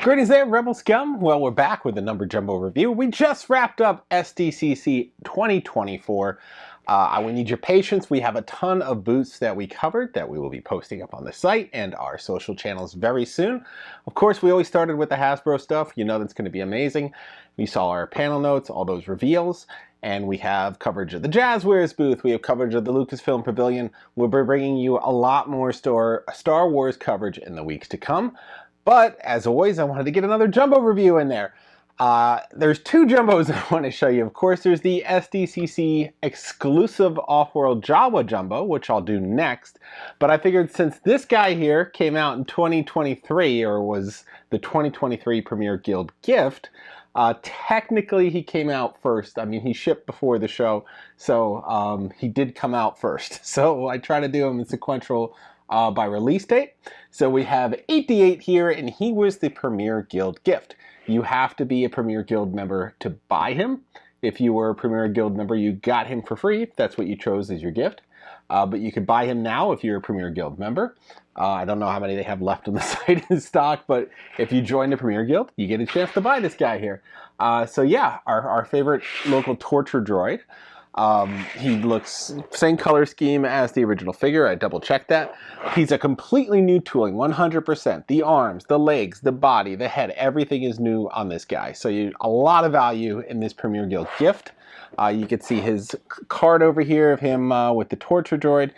Greetings there, Rebel Scum. Well, we're back with the number jumbo review. We just wrapped up SDCC 2024. We need your patience. We have a ton of booths that we covered that we will be posting up on the site and our social channels very soon. Of course, we always started with the Hasbro stuff. You know that's going to be amazing. We saw our panel notes, all those reveals, and we have coverage of the Jazzwares booth. We have coverage of the Lucasfilm Pavilion. We'll be bringing you a lot more Star Wars coverage in the weeks to come. But, as always, I wanted to get another jumbo review in there. There's two jumbos I want to show you. Of course, there's the SDCC exclusive Off-World Jawa jumbo, which I'll do next. But I figured since this guy here came out in 2023, or was the 2023 Premier Guild gift, technically he came out first. I mean, he shipped before the show, so he did come out first. So I try to do them in sequential by release date. So we have 88 here, and he was the Premier Guild gift. You have to be a Premier Guild member to buy him. If you were a Premier Guild member, you got him for free, if that's what you chose as your gift. But you could buy him now if you're a Premier Guild member. I don't know how many they have left on the site in stock, but if you join the Premier Guild, you get a chance to buy this guy here. So yeah, our favorite local torture droid. He looks same color scheme as the original figure. I double checked that. He's a completely new tooling, 100%. The arms, the legs, the body, the head, everything is new on this guy. So a lot of value in this Premier Guild gift. You can see his card over here of him with the torture droid,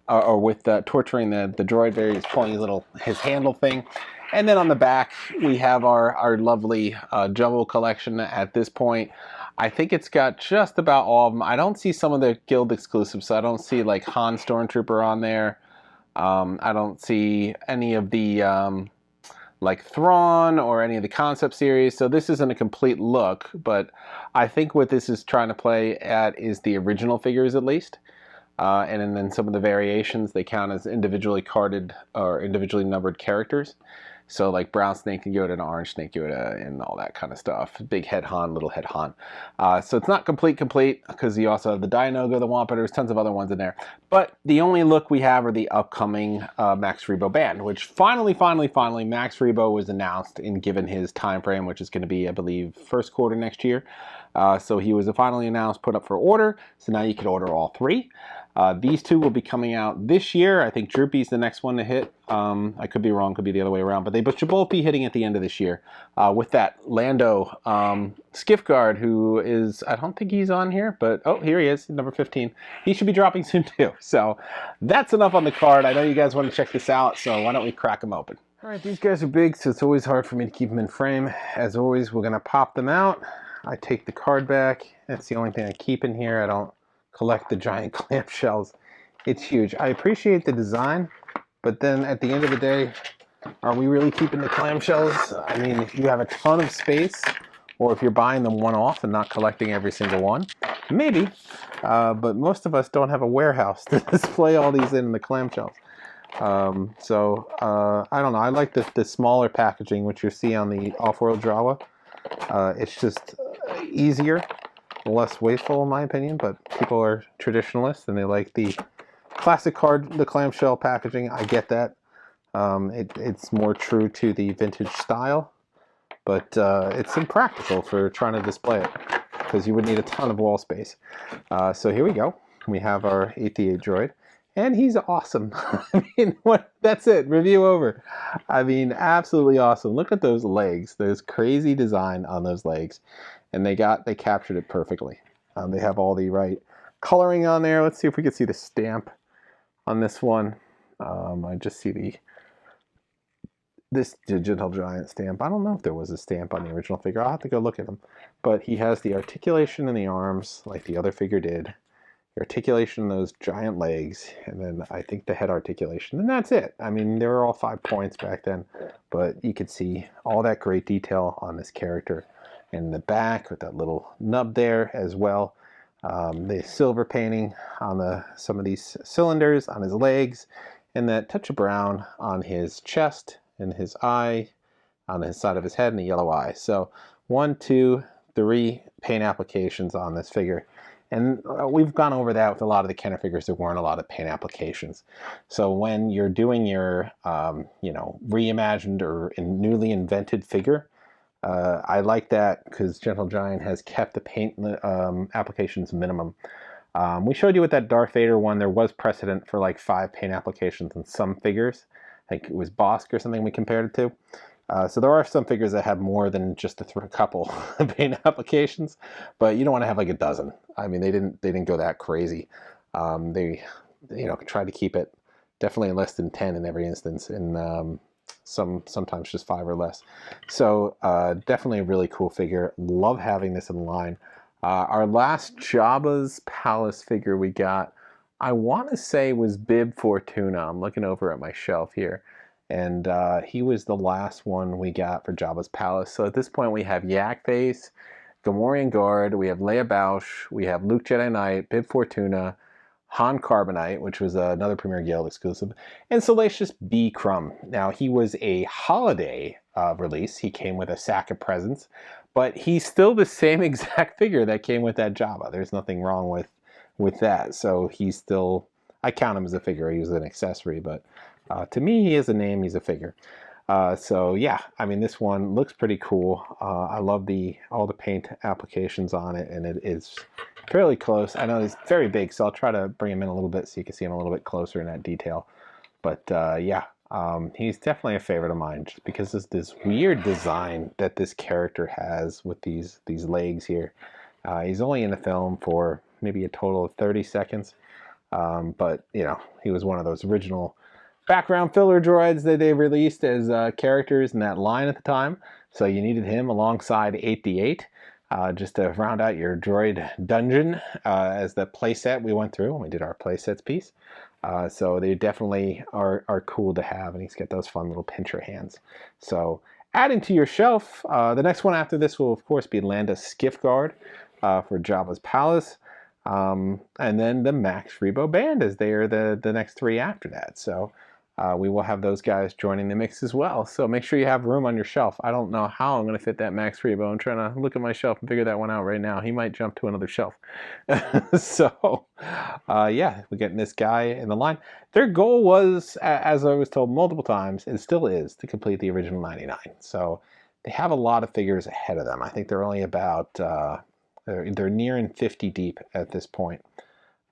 or with torturing the droid there. He's pulling his handle thing. And then on the back, we have our lovely jumbo collection at this point. I think it's got just about all of them. I don't see some of the Guild exclusives, so I don't see like Han Stormtrooper on there. I don't see any of the like Thrawn or any of the concept series, so this isn't a complete look, but I think what this is trying to play at is the original figures at least. And then some of the variations, they count as individually carded or individually numbered characters. So like brown Snake Yoda and orange Snake Yoda and all that kind of stuff. Big head Han, little head Han. So it's not complete because you also have the Dianoga, the Wampa. There's tons of other ones in there. But the only look we have are the upcoming Max Rebo band, which finally Max Rebo was announced and given his time frame, which is going to be, I believe, first quarter next year. So he was finally announced, put up for order. So now you can order all three. These two will be coming out this year. I think Droopy's the next one to hit. I could be wrong, could be the other way around, but they should both be hitting at the end of this year. With that, Lando Skiff Guard, who is, I don't think he's on here, but oh, here he is, number 15. He should be dropping soon too. So that's enough on the card. I know you guys want to check this out, so why don't we crack them open? All right, these guys are big, so it's always hard for me to keep them in frame. As always, we're going to pop them out. I take the card back. That's the only thing I keep in here. I don't collect the giant clamshells. It's huge. I appreciate the design, but then at the end of the day, are we really keeping the clamshells? I mean, if you have a ton of space, or if you're buying them one-off and not collecting every single one, maybe. But most of us don't have a warehouse to display all these in the clamshells. I don't know. I like the smaller packaging, which you see on the Off-World Jawa. It's just easier, less wasteful in my opinion, but people are traditionalists and they like the classic card, the clamshell packaging. I get that. It's more true to the vintage style, but it's impractical for trying to display it because you would need a ton of wall space. So here we go. We have our 88 droid. And he's awesome. I mean, that's it. Review over. I mean, absolutely awesome. Look at those legs. There's crazy design on those legs. And they captured it perfectly. They have all the right coloring on there. Let's see if we can see the stamp on this one. I just see this digital giant stamp. I don't know if there was a stamp on the original figure. I'll have to go look at them. But he has the articulation in the arms like the other figure did. Articulation in those giant legs, and then I think the head articulation, and that's it. I mean, they were all 5 points back then, but you could see all that great detail on this character in the back with that little nub there as well. The silver painting on some of these cylinders on his legs, and that touch of brown on his chest and his eye, on his side of his head, and the yellow eye. So 1, 2, 3 paint applications on this figure. And we've gone over that with a lot of the Kenner figures. There weren't a lot of paint applications. So when you're doing your, you know, reimagined or newly invented figure, I like that because Gentle Giant has kept the paint applications minimum. We showed you with that Darth Vader one, there was precedent for like 5 paint applications in some figures. I think it was Bosk or something we compared it to. So there are some figures that have more than just a couple paint applications, but you don't want to have like a dozen. I mean, they didn't go that crazy. They, you know, tried to keep it definitely less than 10 in every instance, and sometimes just 5 or less. So definitely a really cool figure. Love having this in the line. Our last Jabba's Palace figure we got, I want to say, was Bib Fortuna. I'm looking over at my shelf here. And he was the last one we got for Jabba's Palace. So at this point we have Yak Face, Gamorrean Guard, we have Leia Bausch, we have Luke Jedi Knight, Bib Fortuna, Han Carbonite, which was another Premier Guild exclusive, and Salacious B. Crumb. Now, he was a holiday release. He came with a sack of presents, but he's still the same exact figure that came with that Jabba. There's nothing wrong with that. So he's still, I count him as a figure. He was an accessory, but to me, he is a name. He's a figure. So yeah, I mean, this one looks pretty cool. I love all the paint applications on it, and it is fairly close. I know he's very big, so I'll try to bring him in a little bit so you can see him a little bit closer in that detail. But yeah, he's definitely a favorite of mine, just because of this weird design that this character has with these legs here. He's only in the film for maybe a total of 30 seconds, but you know, he was one of those original background filler droids that they released as characters in that line at the time. So you needed him alongside 8D8 just to round out your droid dungeon as the playset we went through when we did our playsets piece. So they definitely are cool to have, and he's got those fun little pincher hands. So adding to your shelf, the next one after this will of course be Landa Skiff Guard for Jabba's Palace. And then the Max Rebo Band, as they are the next 3 after that. So we will have those guys joining the mix as well. So make sure you have room on your shelf. I don't know how I'm going to fit that Max Rebo. I'm trying to look at my shelf and figure that one out right now. He might jump to another shelf. So yeah, we're getting this guy in the line. Their goal was, as I was told multiple times, and still is, to complete the original 99. So they have a lot of figures ahead of them. I think they're only about, they're nearing 50 deep at this point.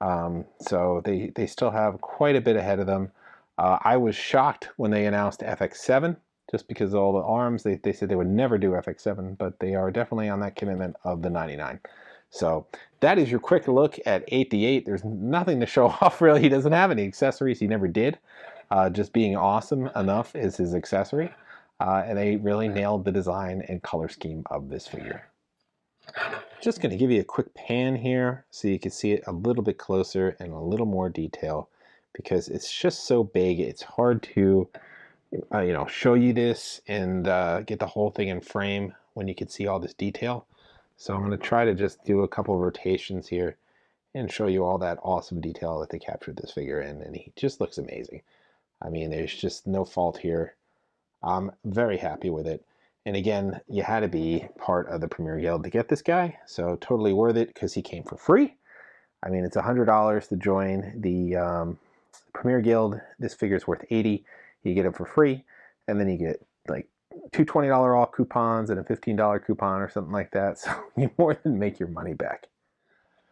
So they still have quite a bit ahead of them. I was shocked when they announced FX7, just because of all the arms. They said they would never do FX7, but they are definitely on that commitment of the 99. So that is your quick look at 8D8. There's nothing to show off, really. He doesn't have any accessories. He never did. Just being awesome enough is his accessory. And they really nailed the design and color scheme of this figure. Just going to give you a quick pan here so you can see it a little bit closer and a little more detail, because it's just so big. It's hard to you know, show you this and get the whole thing in frame when you can see all this detail. So I'm going to try to just do a couple of rotations here and show you all that awesome detail that they captured this figure in, and he just looks amazing. I mean, there's just no fault here. I'm very happy with it. And again, you had to be part of the Premier Guild to get this guy, so totally worth it because he came for free. I mean, it's $100 to join the Premier Guild. This figure is worth $80. You get it for free, and then you get like 2 $20 off coupons and a $15 coupon or something like that. So you more than make your money back.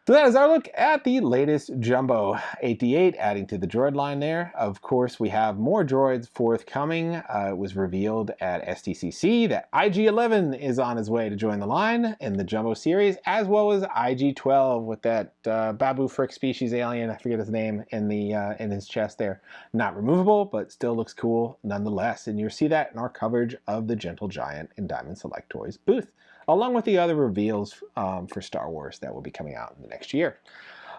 So that is our look at the latest Jumbo 8D8, adding to the droid line there. Of course, we have more droids forthcoming. It was revealed at SDCC that IG-11 is on his way to join the line in the Jumbo series, as well as IG-12 with that Babu Frick species alien, I forget his name, in his chest there. Not removable, but still looks cool nonetheless. And you'll see that in our coverage of the Gentle Giant and Diamond Select Toys booth, along with the other reveals for Star Wars that will be coming out in the next year.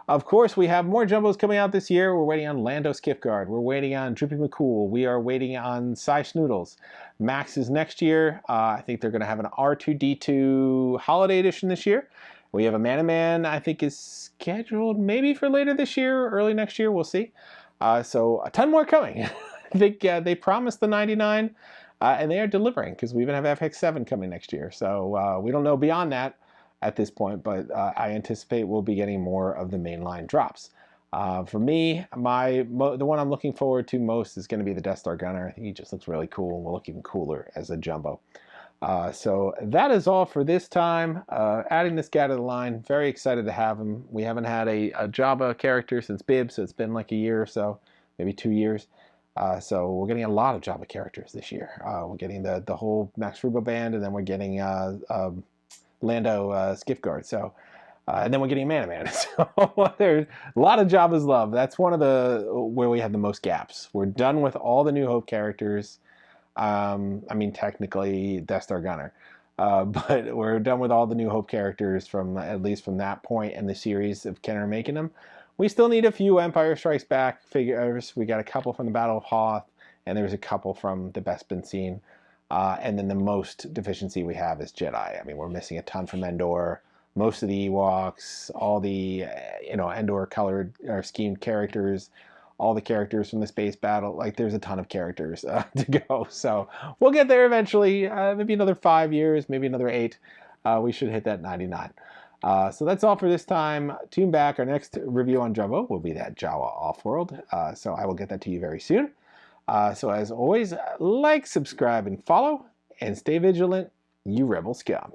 Of course, we have more Jumbos coming out this year. We're waiting on Lando Skiffguard. We're waiting on Droopy McCool. We are waiting on Cy Snoodles. Max is next year. I think they're going to have an R2-D2 Holiday Edition this year. We have a Man-O-Man, I think, is scheduled maybe for later this year or early next year. We'll see. So a ton more coming. I think they promised the 99. And they are delivering, because we even have FX7 coming next year. So we don't know beyond that. at this point, but I anticipate we'll be getting more of the mainline drops. For me, the one I'm looking forward to most is going to be the Death Star Gunner. I think he just looks really cool and will look even cooler as a jumbo. So that is all for this time. Adding this guy to the line, very excited to have him. We haven't had a Jabba character since Bib, so it's been like a year or so, maybe 2 years. So we're getting a lot of Jabba characters this year. We're getting the whole Max Rebo band, and then we're getting Lando Skiffguard. So, and then we're getting Man Man. So there's a lot of Jabba's love. That's one of the where we have the most gaps. We're done with all the New Hope characters. I mean, technically Death Star Gunner, but we're done with all the New Hope characters from at least from that point in the series of Kenner making them. We still need a few Empire Strikes Back figures. We got a couple from the Battle of Hoth, and there's a couple from the Bespin scene. And then the most deficiency we have is Jedi. I mean, we're missing a ton from Endor. Most of the Ewoks, all the Endor colored or schemed characters, all the characters from the space battle. Like, there's a ton of characters to go. So we'll get there eventually. Maybe another 5 years, maybe another 8. We should hit that 99. So that's all for this time. Tune back. Our next review on Jumbo will be that Jawa Offworld. So I will get that to you very soon. So as always, like, subscribe, and follow, and stay vigilant, you rebel scum.